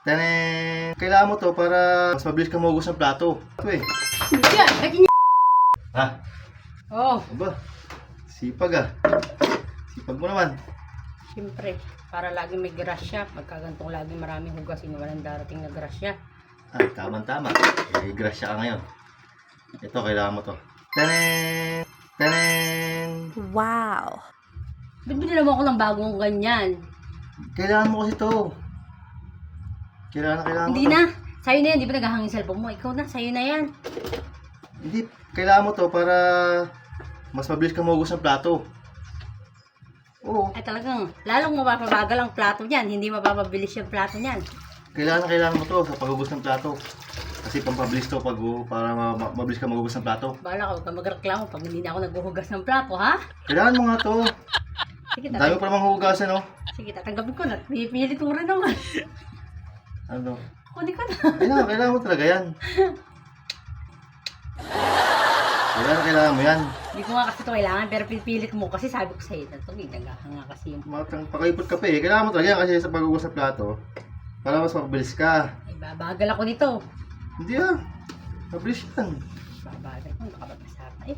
Tanen! Kailangan mo to para mas mabilis ka mahugas ng plato. Ito eh. Hindi yan. Bakit niya? Ha? Oo. Aba, sipag ah. Sipag mo naman. Siyempre, para lagi may grasya. Pagka ganitong lagi maraming hugasin, walang darating na grasya. Ah, tama-tama. Eh, grasya ka ngayon. Ito, kailangan mo to. Tanen! Tanen! Wow. Bibili naman ako ng bagong ganyan. Kailangan mo kasi to. Kailangan mo Hindi to. na. Sa'yo na yan. Di ba naghahangin cellphone mo? Ikaw na. Sa'yo na yan. Hindi, kailangan mo to para mas mabilis ka mahugas ng plato. Oo. Ay talagang, lalong mapapabagal ang plato niyan. Hindi mapapabilis yung plato niyan. Kailangan mo to sa paghugas ng plato. Kasi pampabilis to para mabilis ka maghugas ng plato. Bahala ka, huwag ka magreklamo pag hindi na ako naghuhugas ng plato, ha? Kailangan mo nga to. Sige, Ang dami pa namang hugasan, no? Sige, tatanggapin ko na. Pipilit mo rin naman. Ano? Kunin ko na. Kailangan mo talaga yan. Kailangan mo yan. Hindi ko nga kasi ito kailangan, pero pipilit mo kasi sabi ko sa'yo, ito, naghahanga kasi yung... Matang pakaipot ka pa eh. Kailangan mo talaga yan kasi sa paghugas ng plato. Para mas mabilis ka. Ay, babagal ako nito. Hindi ah. Mabilis yan. Babagal ko, nakapagpasa pa eh.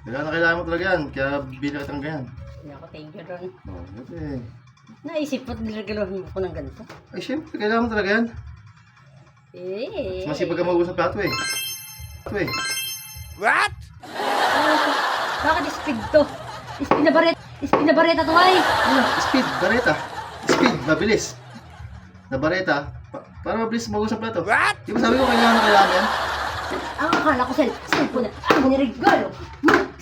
Kailangan mo talaga yan. Kaya bili ka talaga yan. Hindi ako, thank you ron. Oh, okay. Naisip mo't nilagalohin mo ko ng ganito. Ay, syempre, kailangan mo talaga yan. Eh. Mas masipag ka maghugas ng plato eh. Ito eh. What? Bakit speed to? Speed na bareta to ay. Ano? Speed, bareta. Speed, mabilis. Na bareta, para mabilis maghugas ng plato. What? Di ba sabi ko kailangan yan? Ang akala ko cellphone na ang nirigalo.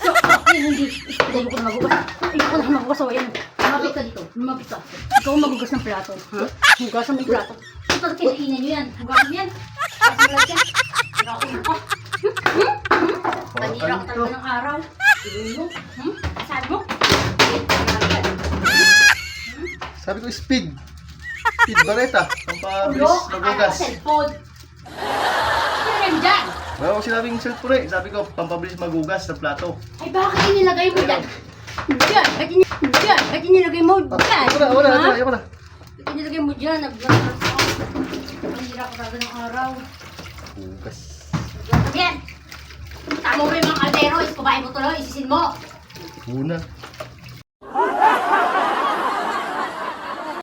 So, hindi ko na magugas. Ayoko na magugas. So, ayan. Lumapit ka dito. Lumapit ka. Ikaw ang magugas ng plato. Ha? Hugasan mo yung plato. Ito, kinainan nyo yan. Hugasan mo yan. Hugasan mo lang yan. Hugasan mo. Tanira ko talaga ng araw. Sabi mo? Sabi mo? Sabi ko speed. Speed, bareta. Pampabilis Ulo, akala ko maghugas. cellphone. Ano rin dyan? Wala ko sinabing cellphone eh. Sabi ko, pampabilis maghugas ng plato. Ay, bakit inilagay mo dyan? Dyan! Bakit inilagay mo dyan? Wala, Ha? ayoko na. Bakit inilagay mo dyan? Nag-vlog ako. Tanira ko talaga ng araw. Hugas. Yan! Tama mo yung mga kaldero, iskubahin mo tuloy, isisin mo. Una.